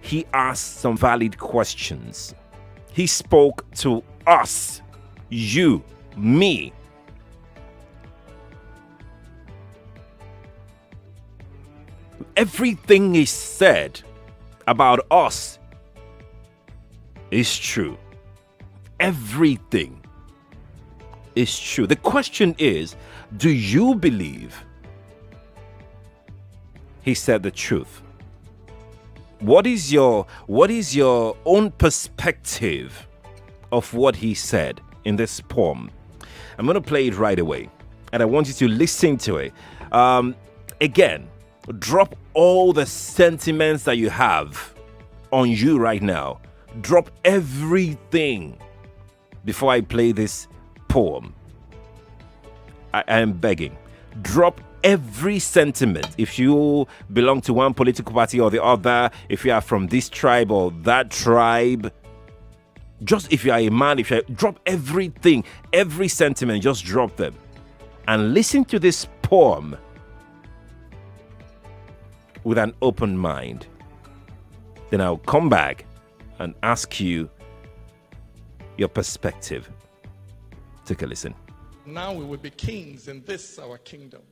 he asked some valid questions. He spoke to us, you, me. Everything he said about us is true. Everything is true. The question is, do you believe he said the truth? What is your own perspective of what he said in this poem? I'm going to play it right away, and I want you to listen to it. Again, drop all the sentiments that you have on you right now. Drop everything before I play this poem. I am begging. Drop every sentiment. If you belong to one political party or the other, if you are from this tribe or that tribe, just if you are a man, drop everything, every sentiment, just drop them and listen to this poem with an open mind. Then I'll come back and ask you your perspective. Take a listen. Now we will be kings in this our kingdom.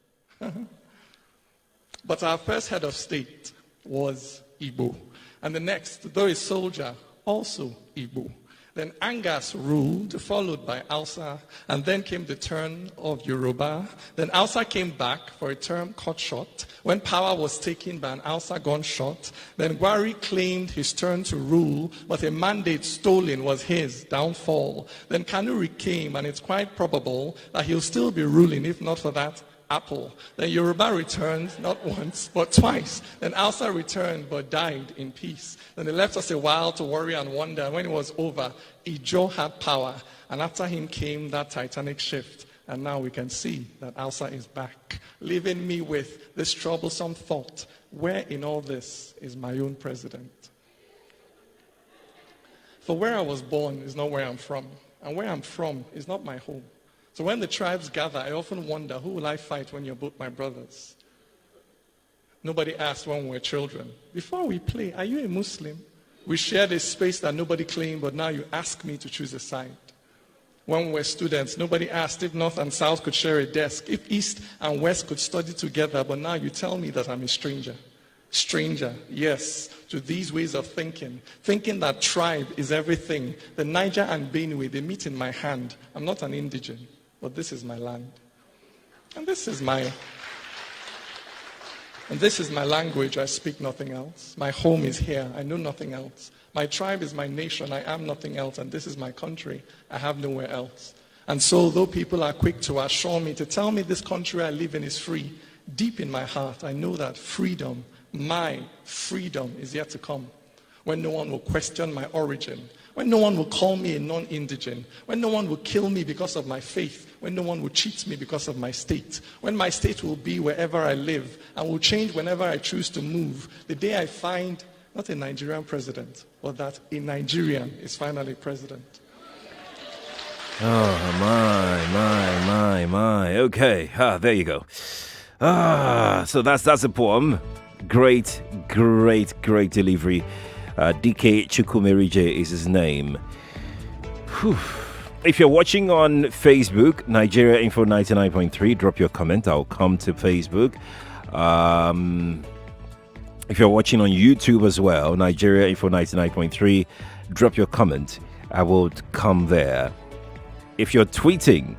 But our first head of state was Igbo. And the next, though a soldier, also Igbo. Then Angas ruled, followed by Hausa, and then came the turn of Yoruba. Then Hausa came back for a term cut short, when power was taken by an Hausa gunshot. Then Gwari claimed his turn to rule, but a mandate stolen was his downfall. Then Kanuri came, and it's quite probable that he'll still be ruling, if not for that apple. Then Yoruba returned, not once, but twice. Then Hausa returned, but died in peace. Then they left us a while to worry and wonder. And when it was over, Ijo had power. And after him came that titanic shift. And now we can see that Hausa is back, leaving me with this troublesome thought. Where in all this is my own president? For where I was born is not where I'm from. And where I'm from is not my home. So when the tribes gather, I often wonder, who will I fight when you're both my brothers? Nobody asked when we were children. Before we play, are you a Muslim? We shared a space that nobody claimed, but now you ask me to choose a side. When we were students, nobody asked if North and South could share a desk, if East and West could study together, but now you tell me that I'm a stranger. Stranger, yes, to these ways of thinking that tribe is everything. The Niger and Benue, they meet in my hand. I'm not an indigent. But this is my land. And this is my language. I speak nothing else. My home is here. I know nothing else. My tribe is my nation. I am nothing else. And this is my country. I have nowhere else. And so, though people are quick to assure me, to tell me this country I live in is free, deep in my heart, I know that freedom, my freedom, is yet to come. When no one will question my origin, when no one will call me a non-indigent, when no one will kill me because of my faith, when no one will cheat me because of my state, when my state will be wherever I live and will change whenever I choose to move, the day I find not a Nigerian president, but that a Nigerian is finally president. Oh, my. Okay, there you go. So that's a poem. Great delivery. DK Chukwumerije is his name. Whew. If you're watching on Facebook, Nigeria Info 99.3, drop your comment. I'll come to Facebook. If you're watching on YouTube as well, Nigeria Info 99.3, drop your comment. I will come there. If you're tweeting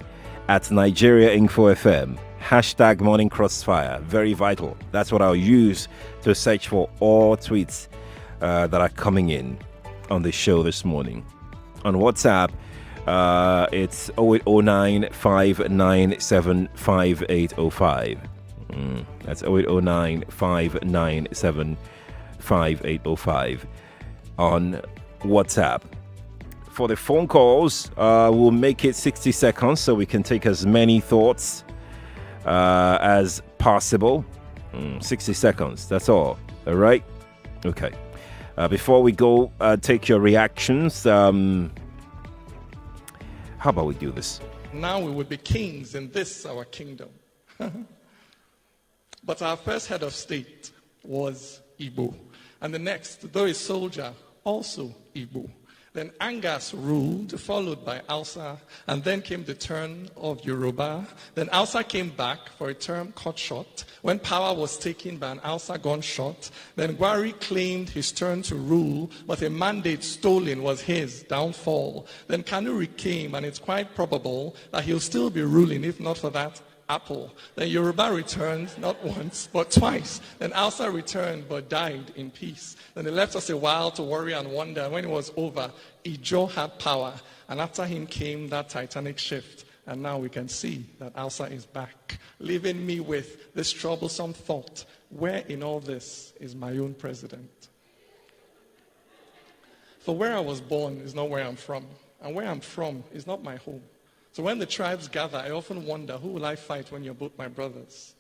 at Nigeria Info FM, hashtag Morning Crossfire, very vital. That's what I'll use to search for all tweets that are coming in on the show this morning. On WhatsApp, it's 0809 597 5805. That's 0809 597 5805 on WhatsApp. For the phone calls, we'll make it 60 seconds so we can take as many thoughts as possible. 60 seconds, that's all right? Okay. Before we go take your reactions, how about we do this? Now we will be kings in this our kingdom. But our first head of state was Igbo. And the next, though a soldier, also Igbo. Then Angas ruled, followed by Alsa, and then came the turn of Yoruba. Then Alsa came back for a term cut short. When power was taken by an Alsa gunshot, then Gwari claimed his turn to rule, but a mandate stolen was his downfall. Then Kanuri came, and it's quite probable that he'll still be ruling if not for that apple. Then Yoruba returned, not once, but twice. Then Alsa returned, but died in peace. Then they left us a while to worry and wonder. When it was over, Ijo had power. And after him came that titanic shift. And now we can see that Alsa is back, leaving me with this troublesome thought. Where in all this is my own president? For where I was born is not where I'm from. And where I'm from is not my home. So when the tribes gather, I often wonder, who will I fight when you're both my brothers?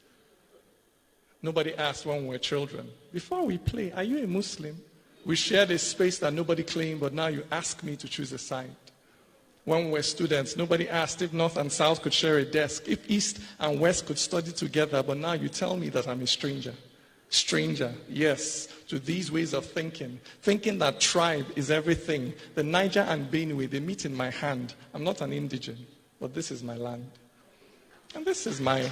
Nobody asked when we were children. Before we play, are you a Muslim? We shared a space that nobody claimed, but now you ask me to choose a side. When we were students, nobody asked if North and South could share a desk, if East and West could study together, but now you tell me that I'm a stranger. Stranger, yes, to these ways of thinking that tribe is everything. The Niger and Benue, they meet in my hand. I'm not an indigent. But this is my land. And this is my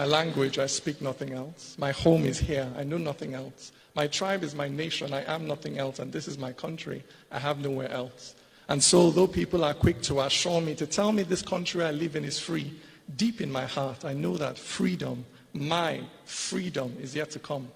language. I speak nothing else. My home is here. I know nothing else. My tribe is my nation. I am nothing else. And this is my country. I have nowhere else. And so, though people are quick to assure me, to tell me this country I live in is free, deep in my heart, I know that freedom, my freedom, is yet to come.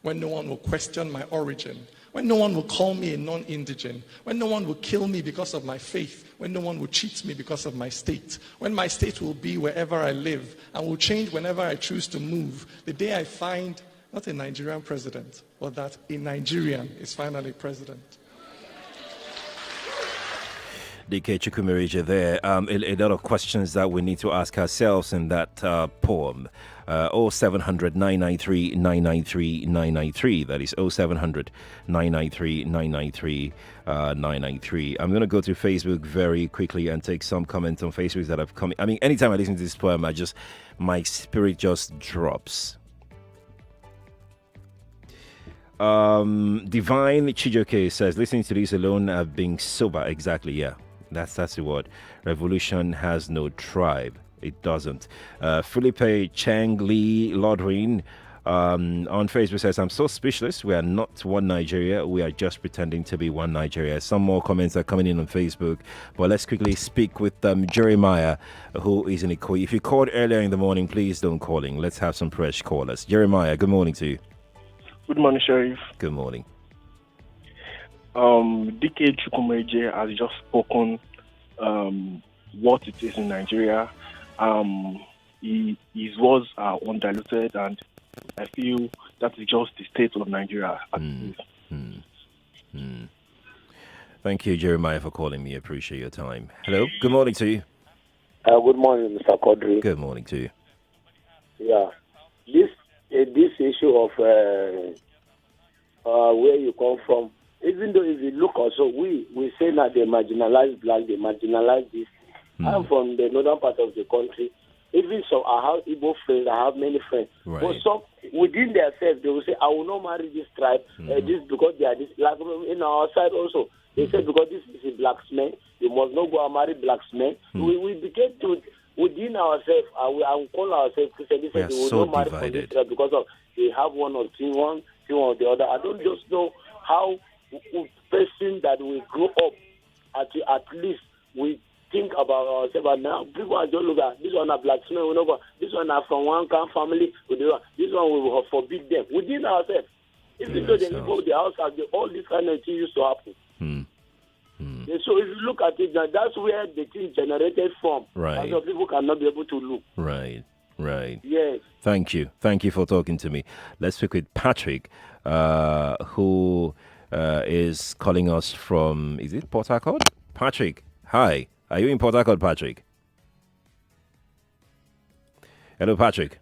When no one will question my origin, when no one will call me a non-indigent, when no one will kill me because of my faith, when no one will cheat me because of my state, when my state will be wherever I live and will change whenever I choose to move, the day I find not a Nigerian president, but that a Nigerian is finally president. DK Chukwumerije there. A lot of questions that we need to ask ourselves in that poem. 0700 993 993 993. That is 0700 993 993 993. I'm going to go to Facebook very quickly and take some comments on Facebook that have come. I mean, anytime I listen to this poem, my spirit just drops. Divine Chijoke says, listening to this alone, I've been sober. Exactly, yeah. That's the word. Revolution has no tribe. It doesn't. Felipe Chang Lee Lodwin on Facebook says, I'm so speechless. We are not one Nigeria. We are just pretending to be one Nigeria. Some more comments are coming in on Facebook. But let's quickly speak with Jeremiah, who is in Ikoyi. If you called earlier in the morning, please don't call in. Let's have some fresh callers. Jeremiah, good morning to you. Good morning, Sheriff. Good morning. DK Chukwumerije has just spoken what it is in Nigeria. His words are undiluted, and I feel that is just the state of Nigeria. Thank you, Jeremiah, for calling me. I appreciate your time. Hello. Good morning to you. Good morning, Mr. Quadri. Good morning to you. Yeah. This issue of where you come from, even though if you look also, we say that they marginalize black, they marginalize this. I'm from the northern part of the country. Even so, I have Igbo friends, I have many friends. Right. But some, within themselves, they will say, I will not marry this tribe, this because they are this. Like in our side also, they say because this is a blacksman, you must not go and marry blacksmen. We begin to, within ourselves, I will call ourselves Christians, we will so not marry from this tribe because of they have one or the other. I don't just know how person that we grow up at least we think about ourselves. And now people are just look at this one are blacksmith, this one are from one kind family, this one we will forbid them within ourselves. Even though they go the house, all this kind of thing used to happen. So if you look at it, that's where the thing generated from. Right. And so people cannot be able to look. Right. Yes. Thank you for talking to me. Let's speak with Patrick, who is calling us from, is it Port Harcourt? Patrick, hi. Are you in Port Harcourt, Patrick? Hello, Patrick.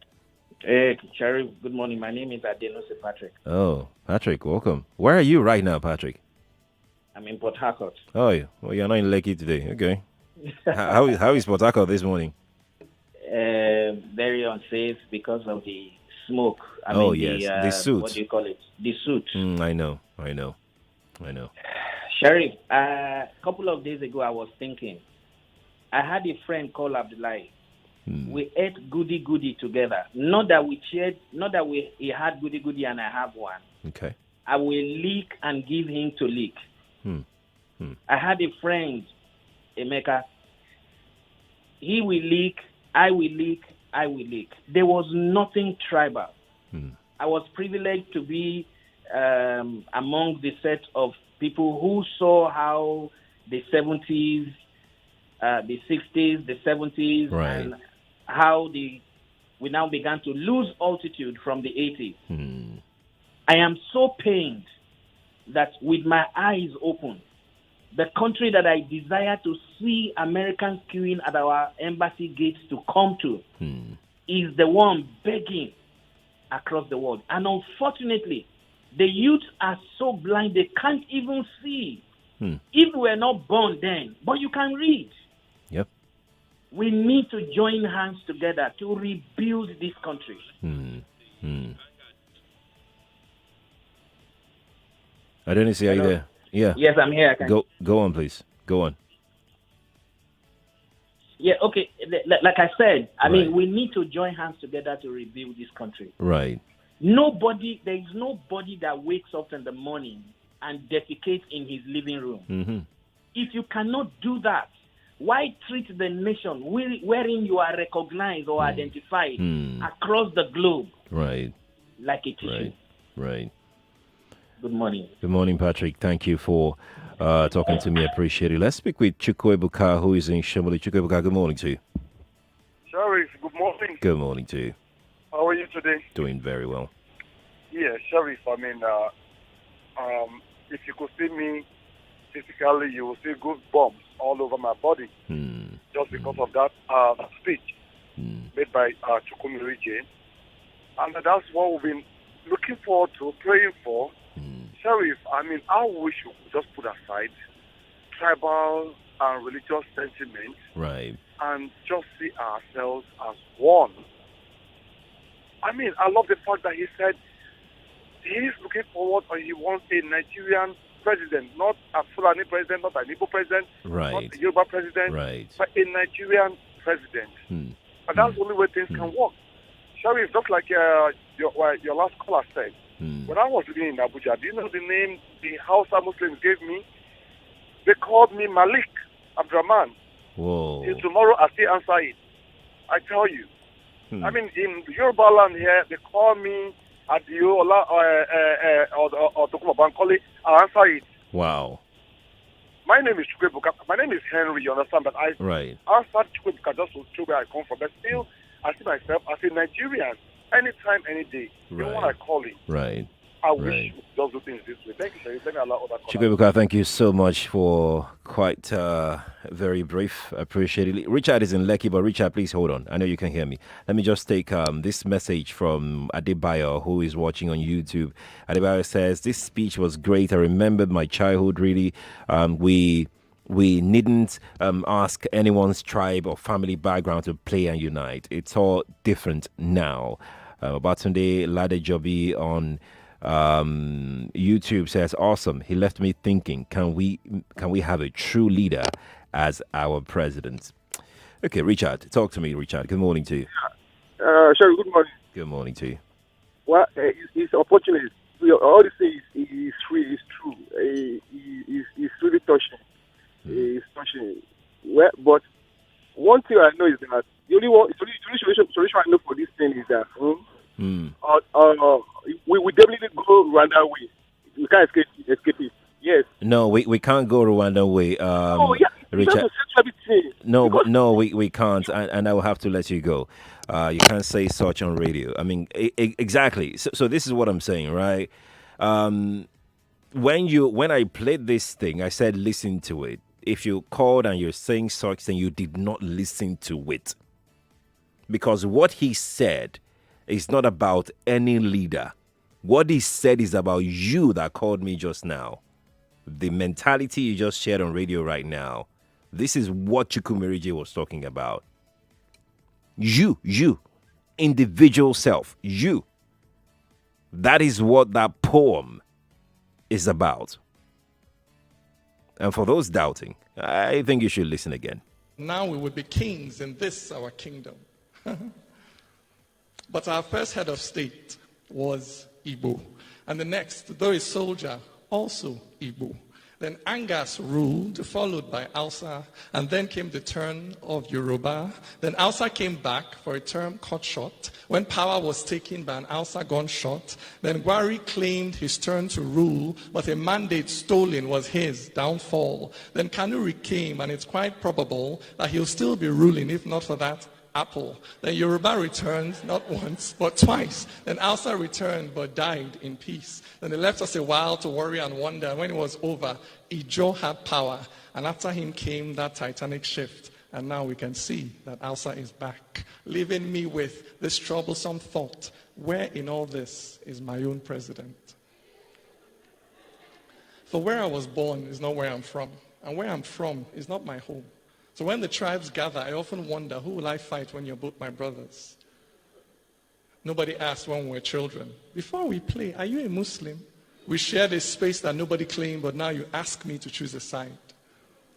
Hey, Sheriff, good morning. My name is Adenose Patrick. Oh, Patrick, welcome. Where are you right now, Patrick? I'm in Port Harcourt. Oh, well, you're not in Lekki today. Okay. How is Port Harcourt this morning? Very unsafe because of the smoke. Oh, yes, the What suit. do you call it? The suit. I know. Sheriff, a couple of days ago, I was thinking. I had a friend called Abdullahi. We ate goody together. Not that he had goody and I have one. Okay. I will leak and give him to leak. I had a friend, Emeka. He will leak, I will leak, I will leak. There was nothing tribal. I was privileged to be among the set of people who saw how the 70s, the 60s, the 70s, Right. and how we now began to lose altitude from the 80s. I am so pained that with my eyes open, the country that I desire to see Americans queuing at our embassy gates to come to is the one begging across the world. And unfortunately, the youth are so blind they can't even see. If we were not born then, but you can read. Yep. We need to join hands together to rebuild this country. I don't see. Are you there? Yeah. Yes, I'm here. Go on, please. Go on. Yeah, okay. Like I said, I Right. mean, we need to join hands together to rebuild this country. Right. There is nobody that wakes up in the morning and defecates in his living room. If you cannot do that, why treat the nation wherein you are recognized or identified across the globe Right. like a tissue? Right. Good morning. Good morning, Patrick. Thank you for talking to me. I appreciate it. Let's speak with Chukwuebuka, who is in Shomoli. Chukwuebuka, good morning to you. Sheriff, good morning. Good morning to you. How are you today? Doing very well. Yeah, Sheriff, I mean, if you could see me physically, you will see goosebumps all over my body just because of that speech made by Chukwumerije. And that's what we've been looking forward to, praying for. Sheriff, I mean, I wish we could just put aside tribal and religious sentiments Right. and just see ourselves as one. I mean, I love the fact that he said he's looking forward or he wants a Nigerian president, not a Fulani president, not an Igbo president, Right. not a Yoruba president, Right. but a Nigerian president. And that's the only way things can work. Sheriff, just like your last caller said, when I was living in Abuja, do you know the name the Hausa Muslims gave me? They called me Malik Abdurrahman. Whoa. Till tomorrow, I still answer it. I tell you. I mean, in Yoruba land here, they call me Adio or Tokuma Bankole. I answer it. Wow. My name is Chukwuebuka. My name is Henry, you understand? But I Right. answered Chukwuebuka just to show where I come from. But still, I see myself as a Nigerian anytime, any day. Even when I call it. Right. I wish Right. you would just do things this way. Thank you, Sheriff. Let me allow other callers. Chukwuebuka, thank you so much for quite very brief. I appreciate it. Richard is in Lekki, but Richard, please hold on. I know you can hear me. Let me just take this message from Adebayo, who is watching on YouTube. Adebayo says, this speech was great. I remembered my childhood, really. We needn't ask anyone's tribe or family background to play and unite. It's all different now. Babatunde Ladejobi on YouTube says, awesome. He left me thinking, can we have a true leader as our president? Okay, Richard, talk to me, Richard. Good morning to you. Sheriff, good morning. Good morning to you. Well, it's unfortunate. All this is free, it's true. It's really touching. It's touching. Well, but one thing I know is that the only solution I know for this thing is that we definitely go Rwanda way. We can't escape it. Yes. No, we can't go Rwanda way. Richard. No, we can't, and I will have to let you go. You can't say such on radio. I mean, exactly. So this is what I'm saying, right? When I played this thing, I said listen to it. If you called and you're saying such, then you did not listen to it, because what he said is not about any leader. What he said is about you that called me just now. The mentality you just shared on radio right now. This is what Chukwumerije was talking about. You, individual self, you. That is what that poem is about. And for those doubting, I think you should listen again. Now we would be kings in this our kingdom. But our first head of state was Igbo. And the next, though a soldier, also Igbo. Then Angas ruled, followed by Hausa, and then came the turn of Yoruba. Then Hausa came back for a term cut short, when power was taken by an Hausa gunshot. Then Gwari claimed his turn to rule, but a mandate stolen was his downfall. Then Kanuri came, and it's quite probable that he'll still be ruling, if not for that apple. Then Yoruba returned, not once, but twice. Then Hausa returned, but died in peace. Then they left us a while to worry and wonder. And when it was over, Ijo had power. And after him came that titanic shift. And now we can see that Hausa is back, leaving me with this troublesome thought: where in all this is my own president? For where I was born is not where I'm from. And where I'm from is not my home. So when the tribes gather, I often wonder, who will I fight when you're both my brothers? Nobody asked when we were children. Before we play, are you a Muslim? We shared a space that nobody claimed, but now you ask me to choose a side.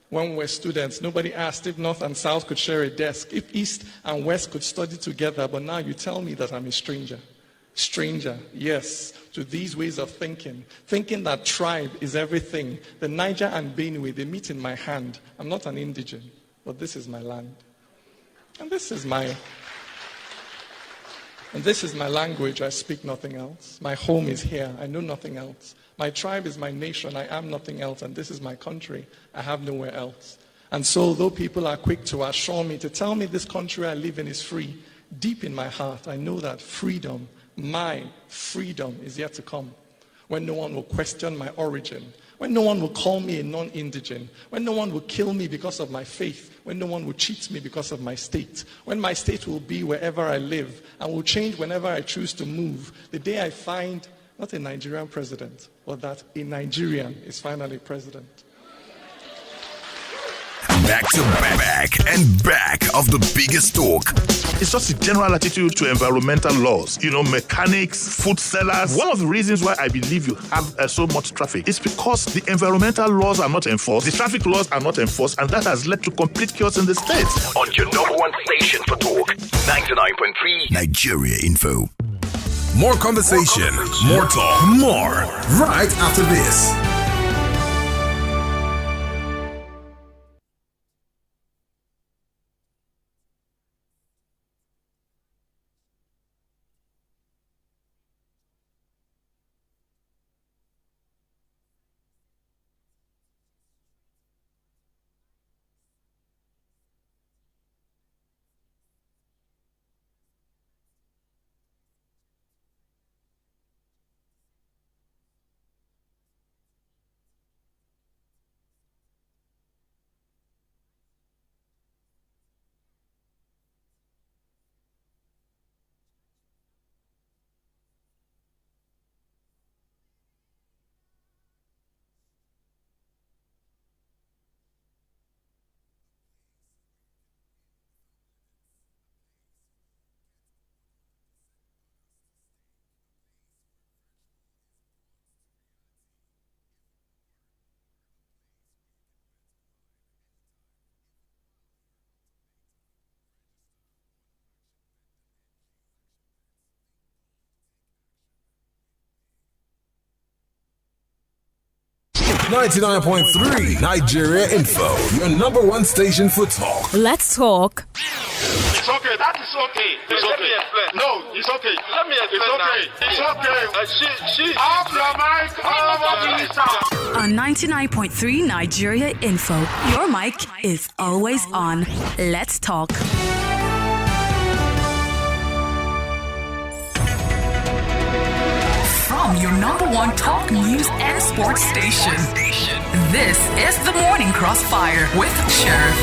When we were students, nobody asked if North and South could share a desk, if East and West could study together, but now you tell me that I'm a stranger. Stranger, yes, to these ways of thinking that tribe is everything. The Niger and Benue, they meet in my hand. I'm not an indigent, but this is my land. And this is my language. I speak nothing else. My home is here. I know nothing else. My tribe is my nation. I am nothing else. And this is my country. I have nowhere else. And so, though people are quick to assure me, to tell me this country I live in is free, deep in my heart, I know that freedom, my freedom, is yet to come. When no one will question my origin, when no one will call me a non-indigent, when no one will kill me because of my faith, when no one will cheat me because of my state, when my state will be wherever I live and will change whenever I choose to move, the day I find not a Nigerian president, but that a Nigerian is finally president. Back to back and back of the biggest talk. It's just a general attitude to environmental laws. Mechanics, food sellers. One of the reasons why I believe you have so much traffic is because the environmental laws are not enforced, the traffic laws are not enforced, and that has led to complete chaos in the state. On your number one station for talk, 99.3 Nigeria Info. More conversation, more talk, more right after this. .3 Nigeria Info, your number one station for talk. Let's talk. It's okay. That is okay. It's Let okay. me explain. No, it's okay. Let me explain. It's okay. It's okay. She. Off your mic. On 99.3 Nigeria Info, your mic is always on. Let's talk. From your number one talk news and sports station, this is the Morning Crossfire with Sheriff.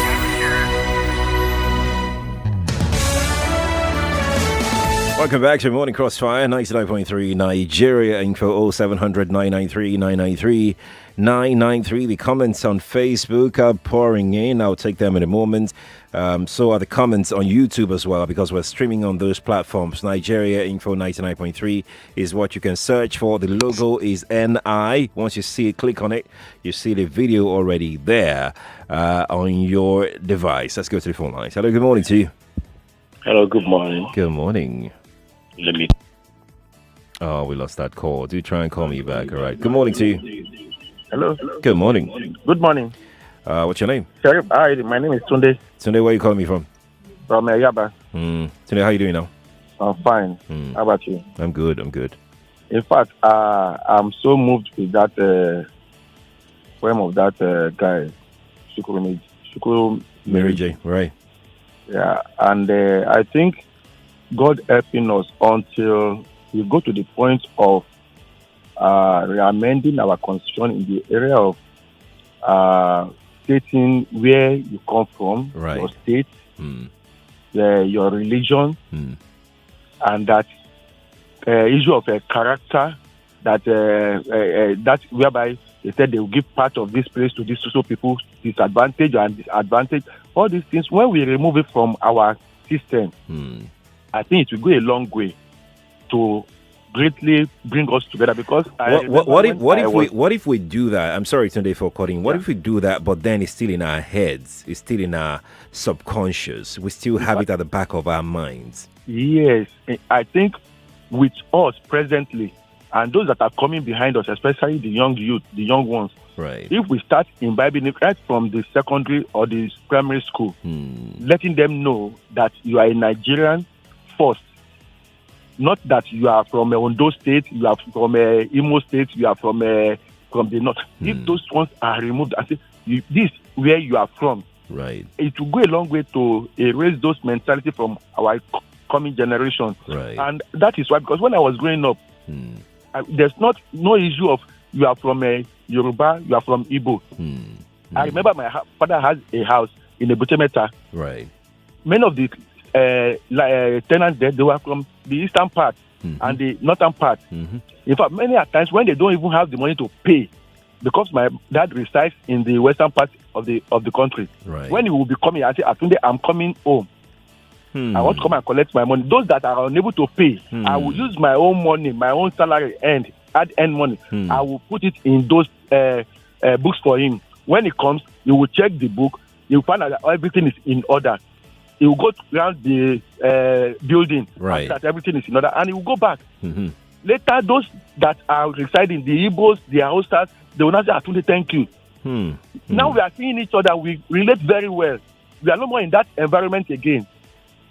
Welcome back to Morning Crossfire, 99.3 Nigeria Info 0700 993 993 993. The comments on Facebook are pouring in. I'll take them in a moment. So are the comments on YouTube as well, because we're streaming on those platforms. Nigeria Info 99.3 is what you can search for. The logo is NI. Once you see it, click on it. You see the video already there on your device. Let's go to the phone lines. Hello, good morning to you. Hello, good morning. Good morning. Let me. Oh, we lost that call. Do try and call me back. All right. Good morning to you. Hello. Good morning. Good morning. What's your name? Sheriff, hi, my name is Tunde. Tunde, where are you calling me from? From Yaba. Tunde, how are you doing now? I'm fine. How about you? I'm good. In fact, I'm so moved with that poem of that guy, Shukuru Mary J. Right. Yeah, and I think God helping us until we go to the point of amending our constitution in the area of stating where you come from, right. Your state, your religion, and that issue of character that whereby they said they will give part of this place to these social people, disadvantage and disadvantage. All these things, when we remove it from our system, I think it will go a long way to greatly bring us together. Because what if we do that? I'm sorry, Tunde, for cutting. What if we do that, but then it's still in our heads, it's still in our subconscious, we still have it at the back of our minds? Yes, I think with us presently, and those that are coming behind us, especially the young youth, the young ones, right? If we start imbibing it right from the secondary or the primary school, letting them know that you are a Nigerian first, not that you are from Ondo State, you are from Imo State, you are from the north. If those ones are removed and say, this where you are from, right, it will go a long way to erase those mentality from our coming generation. Right. And that is why, because when I was growing up, there's no issue of you are from Yoruba, you are from Igbo. I remember my father has a house in Ebutemeta. Right. Many of the tenants there, they were from the eastern part and the northern part. In fact, many times when they don't even have the money to pay, because my dad resides in the western part of the country. Right. When he will be coming, I say, Atunde, I'm coming home. I want to come and collect my money. Those that are unable to pay, I will use my own money, my own salary, add money. I will put it in those books for him. When he comes, he will check the book. He will find out that everything is in order. He will go around the building, right, that everything is in order, and he will go back. Later, those that are residing, the Igbos, the Hausas, they will not say, Atunde, thank you. Now we are seeing each other. We relate very well. We are no more in that environment again.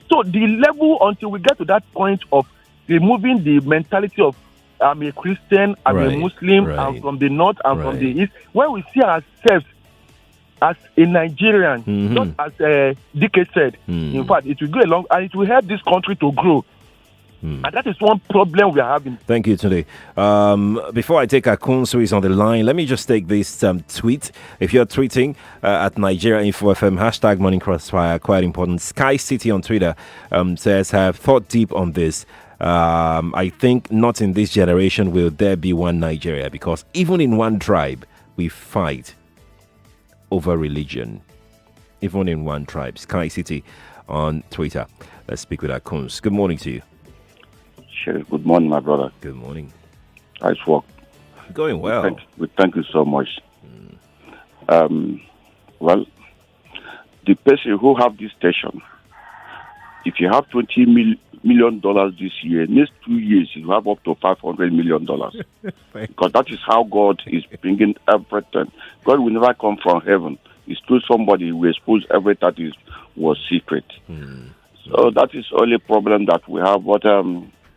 So the level until we get to that point of removing the mentality of I'm a Christian, I'm a Muslim, I'm from the north, I'm from the east. When we see ourselves as a Nigerian, not as DK said, in fact, it will go along and it will help this country to grow. And that is one problem we are having. Thank you, today. Before I take Akunsu is on the line, let me just take this tweet. If you're tweeting at Nigeria Info FM, hashtag Morning Crossfire, quite important. Sky City on Twitter says, have thought deep on this. I think not in this generation will there be one Nigeria, because even in one tribe, we fight over religion. Even in one tribe. Sky City on Twitter. Let's speak with Akuns. Good morning to you. Sure. Good morning, my brother. Good morning. Nice work. Going well. We thank you so much. Well, the person who have this station, if you have $20 million this year, next 2 years you have up to $500 million. Because that is how God is bringing everything. God will never come from heaven. He's through somebody who expose everything that was secret. So that is the only problem that we have. But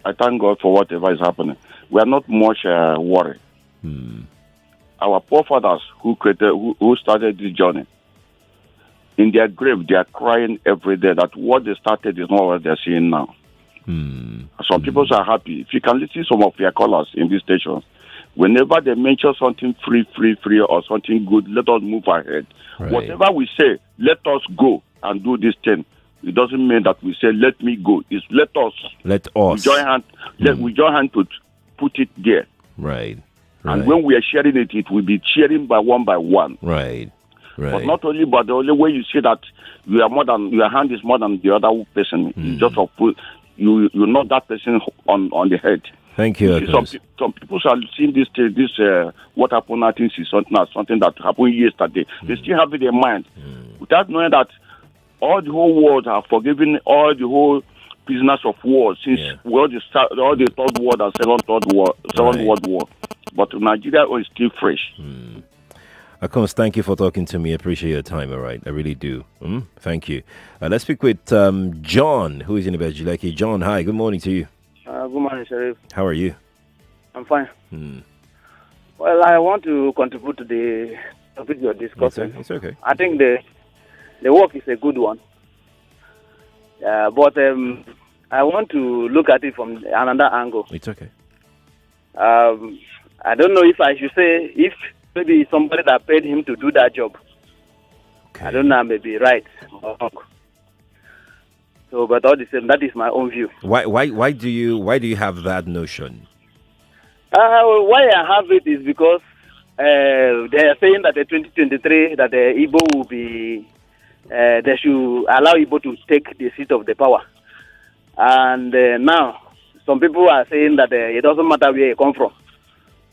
I thank God for whatever is happening. We are not much worried. Our forefathers who started this journey, in their grave, they are crying every day that what they started is not what they're seeing now. Some people are happy. If you can listen to some of their callers in these stations, whenever they mention something free, or something good, let us move ahead. Right. Whatever we say, let us go and do this thing. it doesn't mean that we say, let me go. It's let us. Let us. We join hand, we join hand to put it there. Right. And when we are sharing it, it will be sharing by one. Right. But not only, but the only way you see that your hand is more than the other person. You just put you knock that person on the head. Thank you. Some people are seeing this what happened. I think is something that happened yesterday. They still have it in their mind without knowing that all the whole world have forgiven all the whole prisoners of war since all the Third World and Second World War. But Nigeria is still fresh. Akons, thank you for talking to me. I appreciate your time, all right? I really do. Thank you. Let's speak with John, who is in Ibejuleki. John, hi. Good morning to you. Good morning, Sheriff. How are you? I'm fine. Well, I want to contribute to the topic you're discussing. It's okay. I think the work is a good one. But I want to look at it from another angle. It's okay. I don't know if I should say if maybe somebody that paid him to do that job. Okay. I don't know, maybe right or wrong. So, but all the same, that is my own view. Why do you have that notion? Why I have it is because they are saying that the 2023 that the Igbo will be they should allow Igbo to take the seat of the power, and now some people are saying that it doesn't matter where you come from.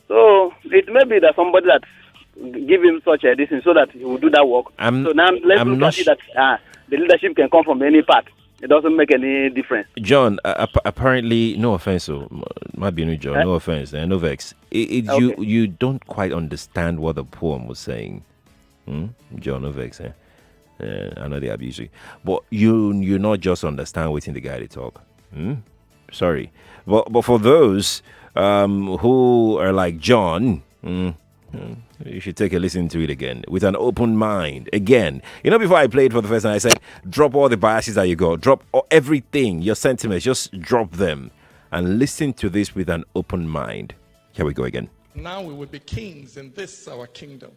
So it may be that somebody that give him such a distance so that he will do that work. So now let's look at it that the leadership can come from any part. It doesn't make any difference. John, apparently, no offense, might be John, no offense, no vex. Okay. You don't quite understand what the poem was saying. John, no vex. I know they abuse you. But you not just understand what's in the guy they talk. Sorry. But for those who are like John, you should take a listen to it again with an open mind. Again, before I played for the first time, I said, drop all the biases that you got. Drop everything, your sentiments, just drop them and listen to this with an open mind. Here we go again. Now we will be kings in this our kingdom.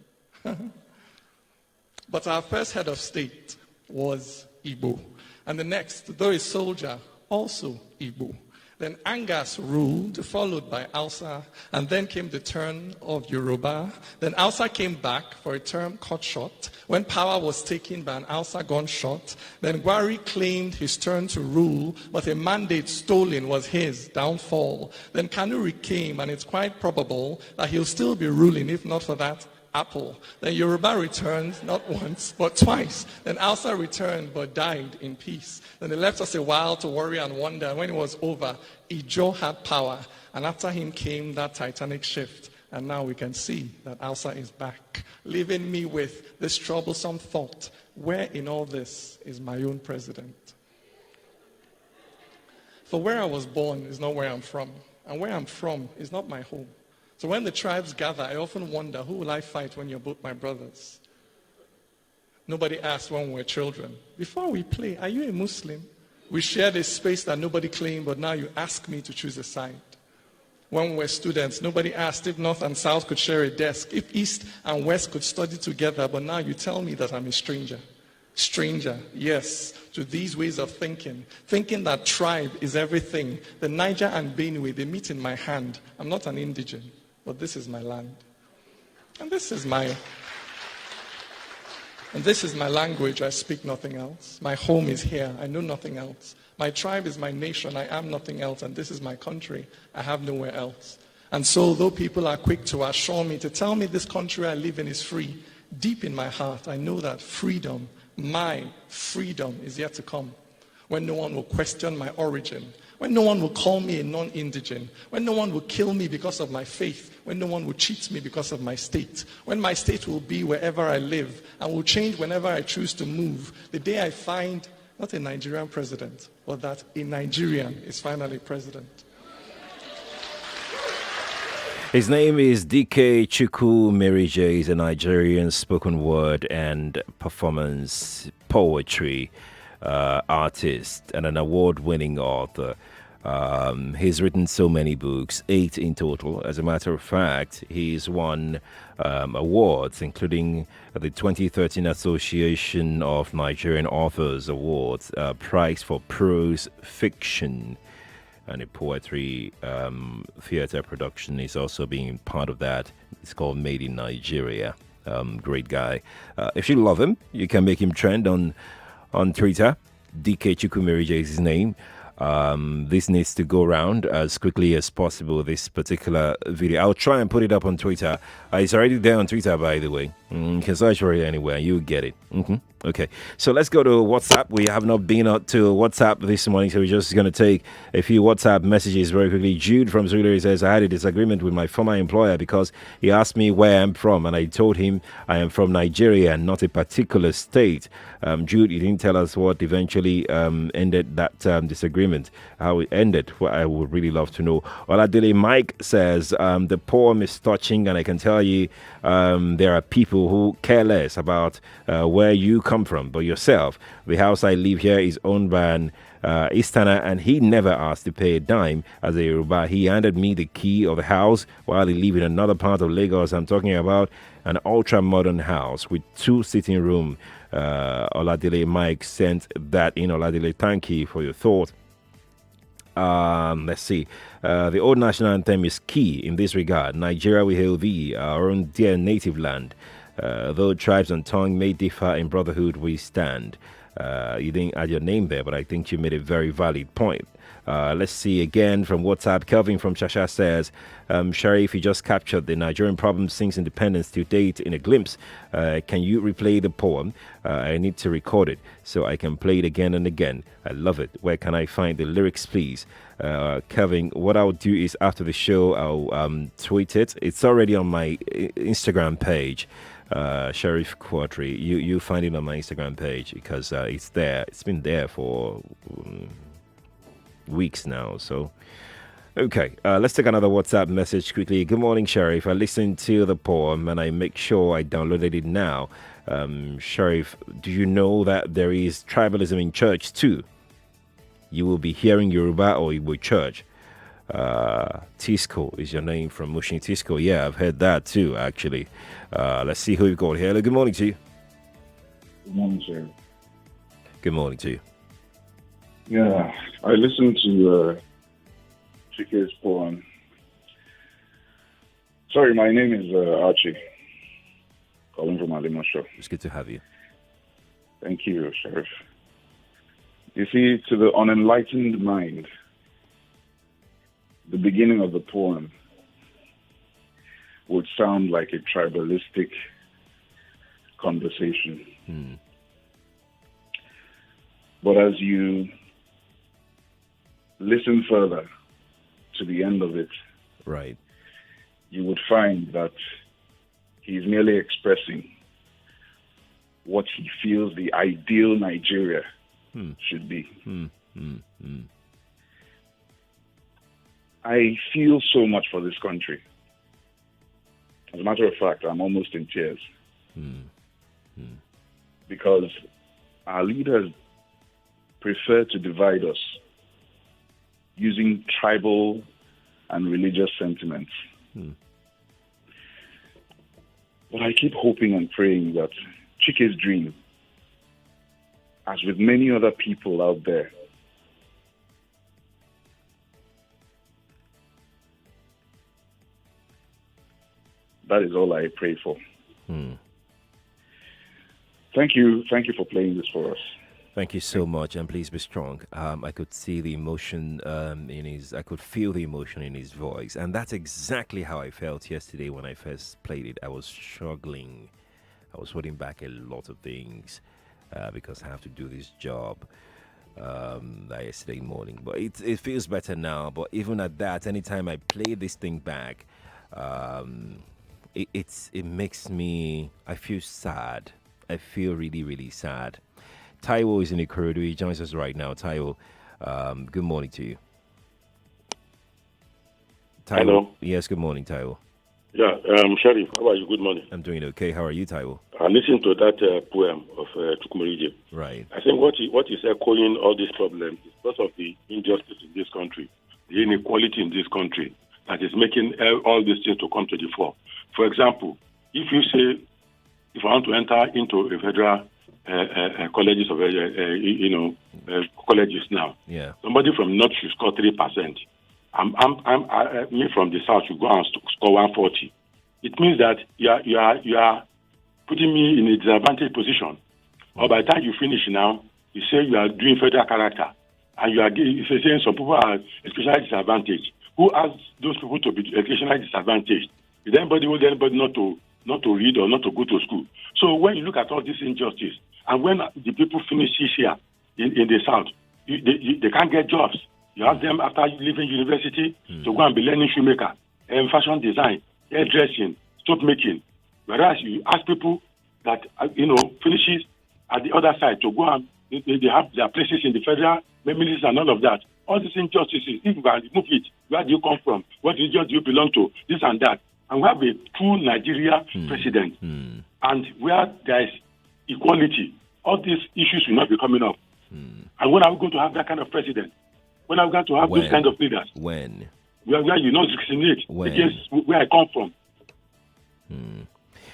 But our first head of state was Igbo. And the next, though a soldier, also Igbo. Then Angas ruled, followed by Alsa, and then came the turn of Yoruba. Then Alsa came back for a term cut short. When power was taken by an Alsa gunshot, then Gwari claimed his turn to rule, but a mandate stolen was his downfall. Then Kanuri came, and it's quite probable that he'll still be ruling if not for that apple. Then Yoruba returned, not once, but twice. Then Alsa returned, but died in peace. Then they left us a while to worry and wonder. When it was over, Ijo had power. And after him came that titanic shift. And now we can see that Alsa is back, leaving me with this troublesome thought. Where in all this is my own president? For where I was born is not where I'm from. And where I'm from is not my home. So when the tribes gather, I often wonder, who will I fight when you're both my brothers? Nobody asked when we were children. Before we play, are you a Muslim? We shared a space that nobody claimed, but now you ask me to choose a side. When we were students, nobody asked if North and South could share a desk, if East and West could study together, but now you tell me that I'm a stranger. Stranger, yes, to these ways of thinking that tribe is everything. The Niger and Benue, they meet in my hand. I'm not an indigent. But this is my land. And this is my language. I speak nothing else. My home is here. I know nothing else. My tribe is my nation. I am nothing else. And this is my country. I have nowhere else. And so, though people are quick to assure me, to tell me this country I live in is free, deep in my heart, I know that freedom, my freedom, is yet to come. When no one will question my origin, when no one will call me a non-indigent, when no one will kill me because of my faith, when no one will cheat me because of my state, when my state will be wherever I live and will change whenever I choose to move, the day I find not a Nigerian president, but that a Nigerian is finally president. His name is DK Chukwu Merije. He's a Nigerian spoken word and performance poetry artist and an award-winning author. He's written so many books, 8 in total. As a matter of fact, he's won awards, including the 2013 Association of Nigerian Authors Awards, prize for prose fiction, and a poetry theater production is also being part of that. It's called Made in Nigeria. Great guy. If you love him, you can make him trend on Twitter. DK Chukwumerije is his name. This needs to go around as quickly as possible, this particular video. I'll try and put it up on Twitter. It's already there on Twitter, by the way. You can search for it anywhere. You'll get it. Okay, so let's go to WhatsApp. We have not been up to WhatsApp this morning, so we're just going to take a few WhatsApp messages very quickly. Jude from Zulu says, I had a disagreement with my former employer because he asked me where I'm from, and I told him I am from Nigeria and not a particular state. Jude, you didn't tell us what eventually ended that disagreement, how it ended. Well, I would really love to know. Oladile Mike says, the poem is touching, and I can tell you there are people who care less about where you come from, but yourself. The house I live here is owned by an Easterner, and he never asked to pay a dime as a Yoruba. He handed me the key of the house while he lived in another part of Lagos. I'm talking about an ultra-modern house with 2 sitting rooms. Oladile Mike sent that in. Oladile, thank you for your thought. Let's see. The old national anthem is key in this regard. Nigeria, we hail thee, our own dear native land. Though tribes and tongue may differ, in brotherhood we stand. You didn't add your name there, but I think you made a very valid point. Let's see again from WhatsApp. Kelvin from Shasha says, Sharif, you just captured the Nigerian problem since independence to date in a glimpse. Can you replay the poem? I need to record it so I can play it again and again. I love it. Where can I find the lyrics, please? Kevin, what I'll do is after the show, I'll tweet it. It's already on my Instagram page. Sharif Quadri, you find it on my Instagram page because it's there. It's been there for weeks now. So, okay, let's take another WhatsApp message quickly. Good morning, Sharif. I listened to the poem and I make sure I downloaded it now. Sharif, do you know that there is tribalism in church too? You will be hearing Yoruba or Igbo church. Tisco is your name from Mushin Tisco. Yeah, I've heard that too, actually. Let's see who we've got here. Hello, good morning to you. Good morning, sir. Good morning to you. Yeah, I listened to Chike's poem. Sorry, my name is Archie, calling from Alimasho. It's good to have you. Thank you, Sheriff. You see, to the unenlightened mind, the beginning of the poem would sound like a tribalistic conversation. But as you listen further to the end of it, right, you would find that he's merely expressing what he feels the ideal Nigeria should be. I feel so much for this country. As a matter of fact, I'm almost in tears. Because our leaders prefer to divide us using tribal and religious sentiments. But I keep hoping and praying that Chike's dream, as with many other people out there, that is all I pray for. Thank you for playing this for us. Thank you so much, and please be strong. I could see the emotion I could feel the emotion in his voice, and that's exactly how I felt yesterday when I first played it. I was struggling. I was holding back a lot of things because I have to do this job yesterday morning. But it feels better now. But even at that, anytime I play this thing back, it makes me, I feel sad. I feel really, really sad. Taiwo is in the corridor. He joins us right now. Taiwo, good morning to you. Taiwo. Hello. Yes, good morning, Taiwo. Yeah, Sharif, how are you? Good morning. I'm doing okay. How are you, Taiwo? I listened to that poem of Chukwumerije. Right. I think what is echoing all these problems is because of the injustice in this country. the inequality in this country that is making all these things to come to the fore. For example, if you say, if I want to enter into a federal colleges of colleges now, somebody from North should score 3%. Me from the South should go and score 140. It means that you are putting me in a disadvantaged position. Or by the time you finish now, you say you are doing federal character, and you are saying some people are especially disadvantaged. Who asked those people to be educationally disadvantaged? Is anybody not to read or not to go to school? So when you look at all this injustice, and when the people finish here in the South, they can't get jobs. You ask them after leaving university to go and be learning shoemaker and fashion design, hairdressing, soap making. Whereas you ask people that finishes at the other side to go and they have their places in the federal ministries and all of that. All these injustices, if you can remove it, where do you come from? What religion do you belong to? This and that. And we have a true Nigeria president. And where there is equality, all these issues will not be coming up. And when are we going to have that kind of president? When are we going to have those kind of leaders? When? Where you not discriminate against where I come from.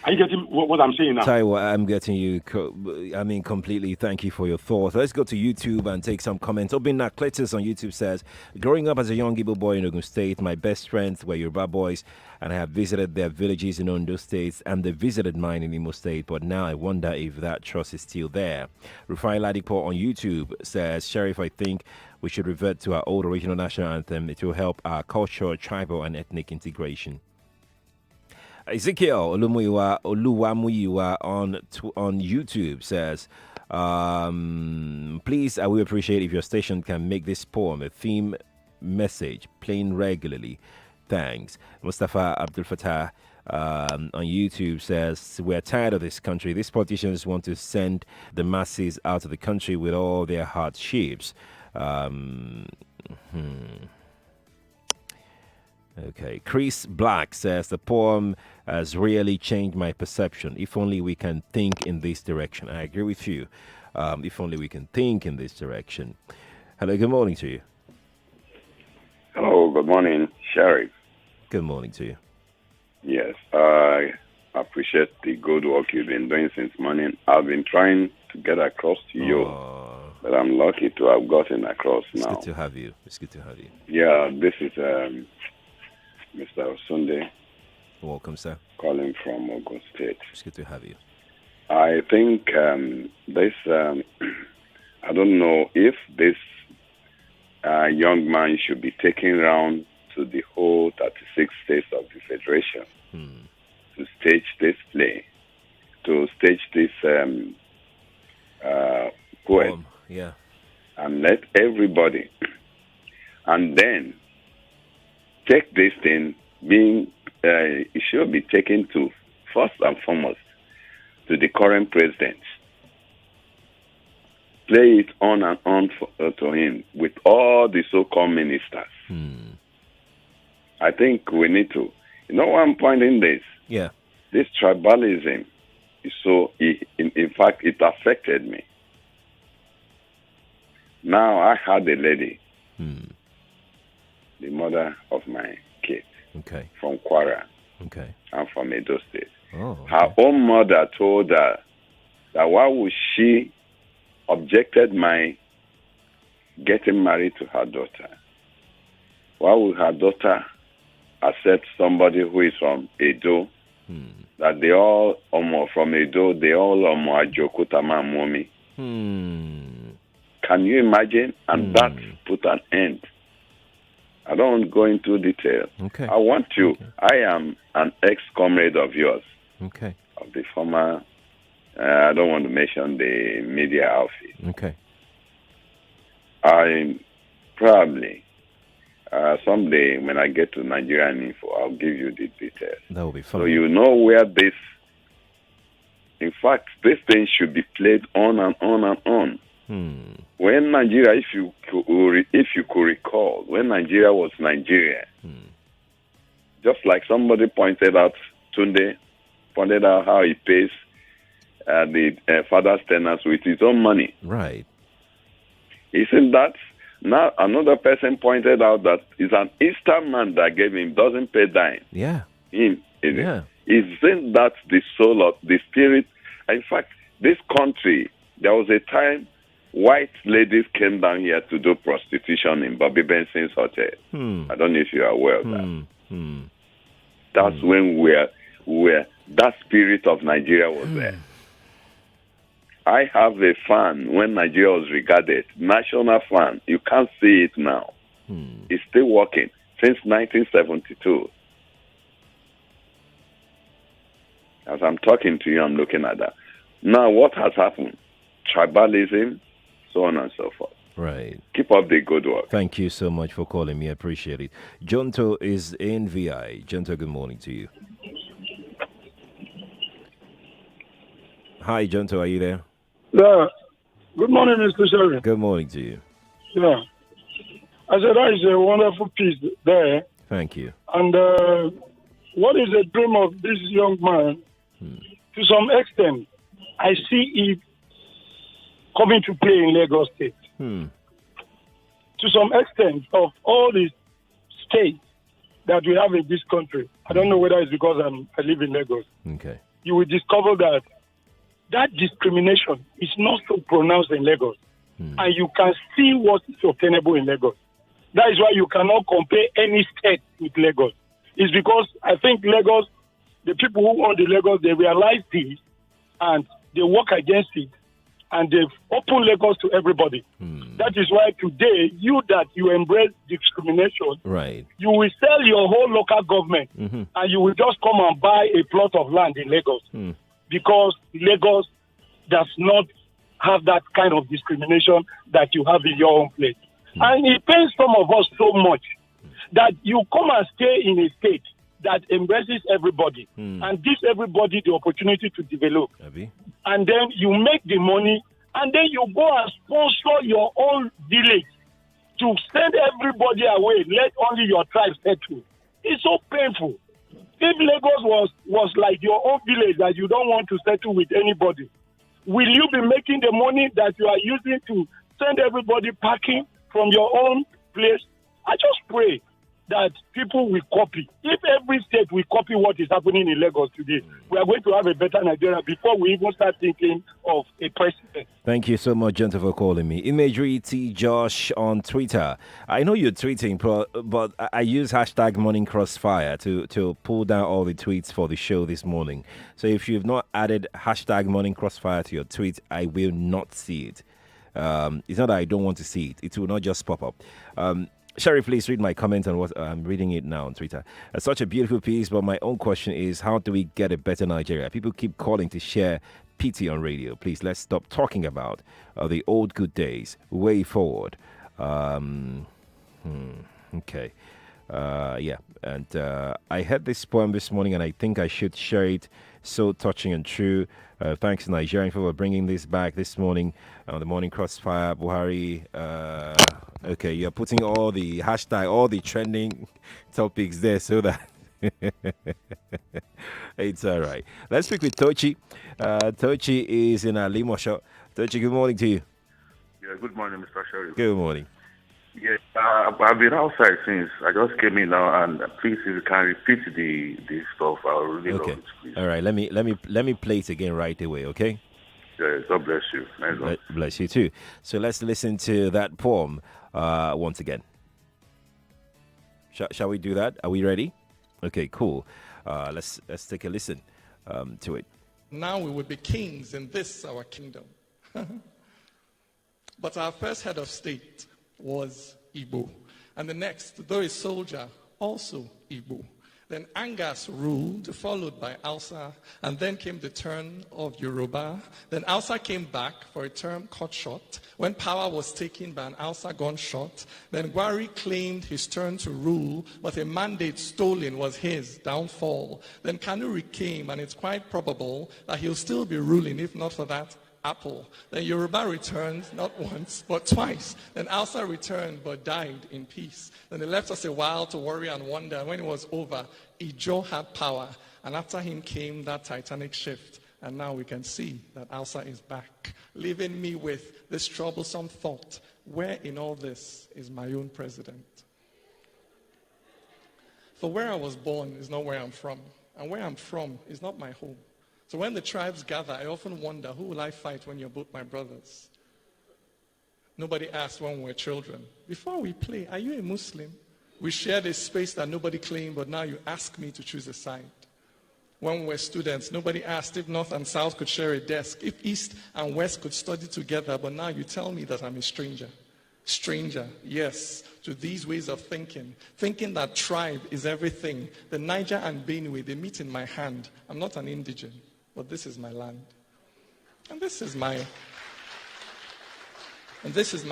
Are you getting what I'm saying now? Taiwo, I'm getting you. Completely. Thank you for your thoughts. Let's go to YouTube and take some comments. Obinak Cletus on YouTube says, growing up as a young Igbo boy in Ogun State, my best friends were Yoruba boys, and I have visited their villages in Ondo State, and they visited mine in Imo State, but now I wonder if that trust is still there. Rufai Ladipo on YouTube says, Sheriff, I think we should revert to our old original national anthem. It will help our cultural, tribal, and ethnic integration. Ezekiel Oluwamuyiwa on YouTube says, please, I will appreciate if your station can make this poem a theme message playing regularly. Thanks. Mustafa Abdul Fattah on YouTube says, we're tired of this country. These politicians want to send the masses out of the country with all their hardships. Okay, Chris Black says the poem has really changed my perception. If only we can think in this direction. I agree with you. If only we can think in this direction. Hello, good morning to you. Hello, good morning, Sheriff. Good morning to you. Yes, I appreciate the good work you've been doing since morning. I've been trying to get across to you, but I'm lucky to have gotten across now. It's good to have you. It's good to have you. Yeah, this is Mr. Osunde. Welcome, sir. Calling from Ogun State. It's good to have you. I think this, I don't know if this young man should be taken around to the whole 36 states of the Federation to stage this play, to stage this poem, and let everybody, and then take this thing being, it should be taken to, first and foremost, to the current president. Play it on and on to him with all the so-called ministers. I think we need to, why I'm pointing this? Yeah. This tribalism is so, in fact, it affected me. Now I had a lady, the mother of my kid, from Kwara, and from Edo State. Her own mother told her that why would she objected my getting married to her daughter? Why would her daughter accept somebody who is from Edo? That they all from Edo, they all Ajokutama Momi. Can you imagine? And that put an end. I don't go into detail. I want you. I am an ex-comrade of yours. Of the former, I don't want to mention the media outfit. I probably, someday when I get to Nigerian Info, I'll give you the details. That will be fun. So you know where this, in fact, this thing should be played on and on and on. When Nigeria, if you could recall, when Nigeria was Nigeria, just like somebody pointed out, Tunde pointed out how he pays the father's tenants with his own money. Right. Isn't that Now, another person pointed out that it's an Eastern man that gave him, doesn't pay dime. Yeah. Isn't that the soul of the spirit? In fact, this country, there was a time white ladies came down here to do prostitution in Bobby Benson's hotel. I don't know if you are aware of that. That's when where that spirit of Nigeria was there. I have a fan when Nigeria was regarded, national fan. You can't see it now. It's still working since 1972. As I'm talking to you, I'm looking at that. Now, what has happened? Tribalism, so on and so forth. Right. Keep up the good work. Thank you so much for calling me. I appreciate it. Jonto is in VI. Jonto, good morning to you. Hi, Jonto, are you there? Yeah. Good morning, Mr. Sherry. Good morning to you. Yeah. I said that is a wonderful piece there. Thank you. And what is the dream of this young man? To some extent, I see it coming to play in Lagos State. To some extent, of all the states that we have in this country, I don't know whether it's because I live in Lagos. Okay. You will discover that discrimination is not so pronounced in Lagos. And you can see what is obtainable in Lagos. That is why you cannot compare any state with Lagos. It's because I think Lagos, the people who own the Lagos, they realize this and they work against it and they've opened Lagos to everybody. That is why today, you embrace discrimination, right? You will sell your whole local government and you will just come and buy a plot of land in Lagos because Lagos does not have that kind of discrimination that you have in your own place. And it pains some of us so much that you come and stay in a state that embraces everybody and gives everybody the opportunity to develop. And then you make the money and then you go and sponsor your own village to send everybody away, let only your tribe settle. It's so painful. If Lagos was like your own village that you don't want to settle with anybody, will you be making the money that you are using to send everybody packing from your own place? I just pray that people will copy. If every state will copy what is happening in Lagos today, we are going to have a better Nigeria before we even start thinking of a president. Thank you so much, Jonto, for calling me. Imagery T. Josh on Twitter. I know you're tweeting, but I use hashtag Morning Crossfire to pull down all the tweets for the show this morning. So if you've not added hashtag Morning Crossfire to your tweet, I will not see it. It's not that I don't want to see it. It will not just pop up. Sherry, please read my comment on what I'm reading it now on Twitter. Such a beautiful piece, but my own question is, how do we get a better Nigeria? People keep calling to share PT on radio. Please, let's stop talking about the old good days. Way forward. Okay. Yeah. And I heard this poem this morning, and I think I should share it. So touching and true. Thanks to Nigerian for bringing this back this morning on the Morning Crossfire. Buhari. Okay, you're putting all the hashtag, all the trending topics there so that it's all right. Let's speak with Tochi. Tochi is in Limosho. Tochi, good morning to you. Yeah, good morning, Mr. Sherry. Good morning. Yeah, I've been outside since I just came in now, and please, if you can repeat the stuff, I will really love it, please. All right, let me play it again right away, okay? Yeah, God bless you. Nice one. Bless you too. So let's listen to that poem once again. Shall we do that? Are we ready? Okay, cool. Let's take a listen to it. Now we would be kings in this our kingdom. But our first head of state was Igbo, and the next, though a soldier, also Igbo. Then Angas ruled, followed by Hausa, and then came the turn of Yoruba. Then Hausa came back for a term cut short, when power was taken by an Hausa gunshot. Then Gwari claimed his turn to rule, but a mandate stolen was his downfall. Then Kanuri came, and it's quite probable that he'll still be ruling, if not for that apple. Then Yoruba returned, not once, but twice. Then Hausa returned, but died in peace. Then they left us a while to worry and wonder. When it was over, Ijo had power. And after him came that titanic shift. And now we can see that Hausa is back, leaving me with this troublesome thought where in all this is my own president? For where I was born is not where I'm from, and where I'm from is not my home. So when the tribes gather, I often wonder, who will I fight when you're both my brothers? Nobody asked when we were children, before we play, are you a Muslim? We shared a space that nobody claimed, but now you ask me to choose a side. When we were students, nobody asked if North and South could share a desk, if East and West could study together, but now you tell me that I'm a stranger. Stranger, yes, to these ways of thinking that tribe is everything. The Niger and Benue, they meet in my hand. I'm not an indigent, but this is my land. And this is my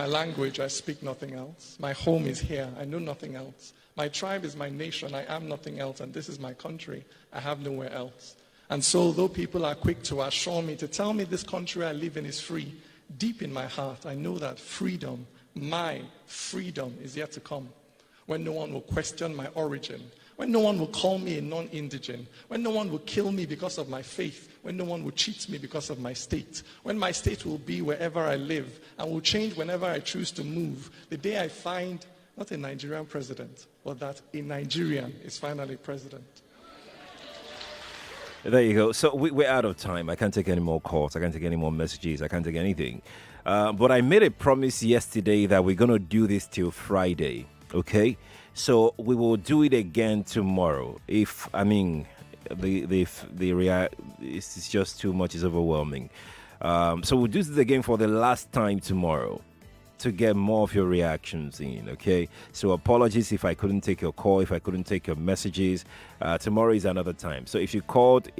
language. I speak nothing else. My home is here. I know nothing else. My tribe is my nation. I am nothing else. And this is my country. I have nowhere else. And so, though people are quick to assure me, to tell me this country I live in is free, deep in my heart, I know that freedom, my freedom, is yet to come. When no one will question my origin, when no one will call me a non-indigent, when no one will kill me because of my faith, when no one will cheat me because of my state, when my state will be wherever I live and will change whenever I choose to move, the day I find not a Nigerian president, but that a Nigerian is finally president. There you go. So we're out of time. I can't take any more calls. I can't take any more messages. I can't take anything. But I made a promise yesterday that we're going to do this till Friday. Okay? So we will do it again tomorrow. It's just too much. It's overwhelming. So we'll do this again for the last time tomorrow to get more of your reactions in, okay? So apologies if I couldn't take your call, if I couldn't take your messages. Tomorrow is another time. So if you called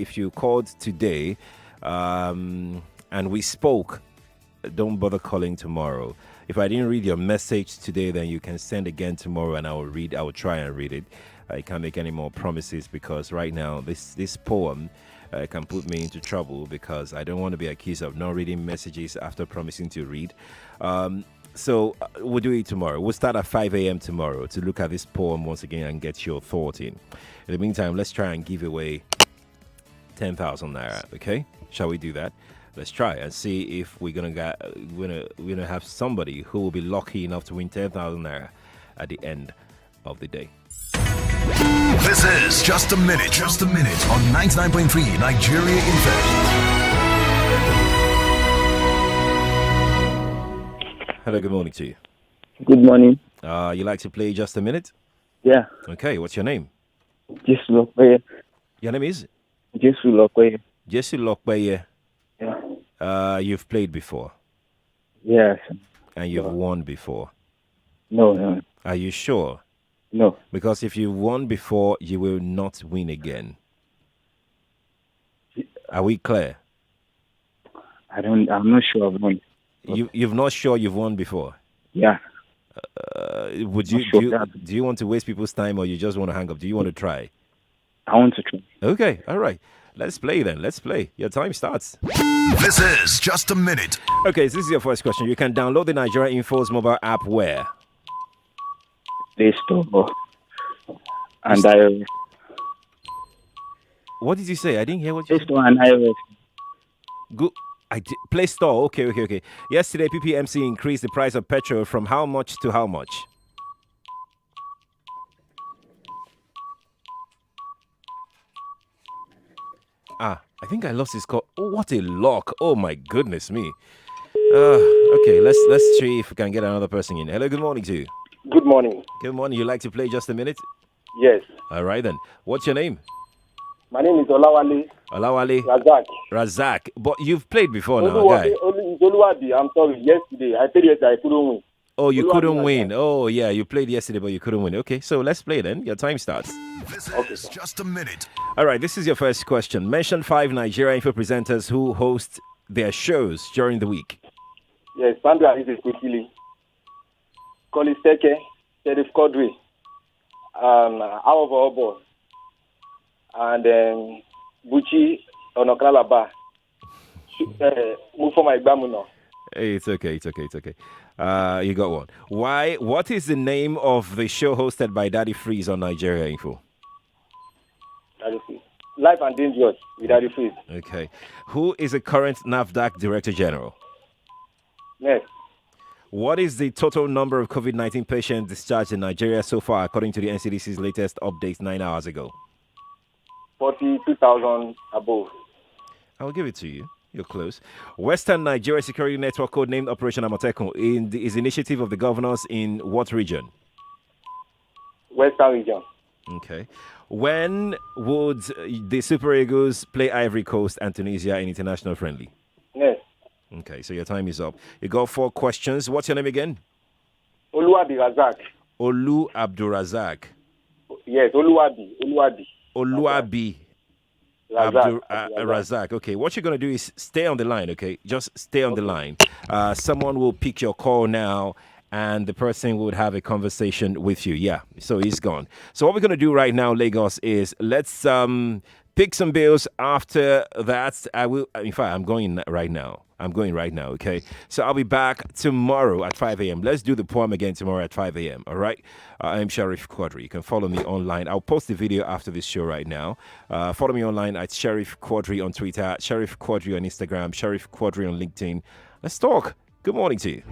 today and we spoke, don't bother calling tomorrow. If I didn't read your message today, then you can send again tomorrow and I will try and read it. I can't make any more promises because right now this poem can put me into trouble because I don't want to be accused of not reading messages after promising to read. So we'll do it tomorrow. We'll start at 5 a.m. tomorrow to look at this poem once again and get your thought in. In the meantime, let's try and give away 10,000 naira. Okay? Shall we do that? Let's try and see if we're gonna have somebody who will be lucky enough to win 10,000 naira at the end of the day. This is Just a Minute on 99.3 Nigeria Info. Hello, good morning to you. Good morning. You like to play Just a Minute? Yeah. Okay, what's your name? Jesu Lokbeye. Your name is? Jesu Lokbeye. Jesu Lokbeye. Yeah. You've played before? Yes. And you've won before? No. Are you sure? No. Because if you won before, you will not win again. Are we clear? I'm not sure I've won. You've not sure you've won before? Yeah. Do you want to waste people's time or you just want to hang up? Do you want to try? I want to try. Okay, all right. Let's play then. Let's play. Your time starts. This is Just a Minute. Okay, so this is your first question. You can download the Nigeria Info's mobile app where? Play Store and iOS. What did you say? I didn't hear what you said. Play Store and iOS. Good. Play Store. Okay. Yesterday, PPMC increased the price of petrol from how much to how much? I think I lost his call. Oh, what a lock. Oh, my goodness me. Okay, let's see if we can get another person in. Hello, good morning to you. Good morning. Good morning. You like to play Just a Minute? Yes. All right, then. What's your name? My name is Olawale. Razak. But you've played before now, guy. Oluwabi. I'm sorry. Yesterday. I played yesterday. I couldn't win. Oh, you couldn't win. Oh, yeah. You played yesterday, but you couldn't win. Okay, so let's play then. Your time starts. This is Just a Minute. All right, this is your first question. Mention 5 Nigeria Info presenters who host their shows during the week. Yes, Sandra is quickly. Collins Teke, Sheriff Kodri, Awovo Obo, and Buchi Onokralaba. Move for my Bamuno. Hey, it's okay. You got one. Why? What is the name of the show hosted by Daddy Freeze on Nigeria Info? Daddy Freeze. Life and Dangerous with Daddy Freeze. Okay. Who is the current NAFDAC Director General? Yes. What is the total number of COVID-19 patients discharged in Nigeria so far, according to the NCDC's latest update 9 hours ago? 42,000 above. I'll give it to you. You're close. Western Nigeria Security Network, codenamed Operation Amotekun, is initiative of the governors in what region? Western region. Okay. When would the Super Eagles play Ivory Coast and Tunisia in international friendly? Yes. Okay, so your time is up. You got 4 questions. What's your name again? Oluwabi Razak. Olu Abdurazak. Yes, Oluwabi. Oluwabi. Razak. Okay, what you're going to do is stay on the line, okay? Just stay on the line. Someone will pick your call now, and the person would have a conversation with you. Yeah, so he's gone. So what we're going to do right now, Lagos, is let's pick some bills. After that, in fact, I'm going right now, okay? So I'll be back tomorrow at 5 a.m. Let's do the poem again tomorrow at 5 a.m., all right? I'm Sheriff Quadri. You can follow me online. I'll post the video after this show right now. Follow me online at Sheriff Quadri on Twitter, Sheriff Quadri on Instagram, Sheriff Quadri on LinkedIn. Let's talk. Good morning to you.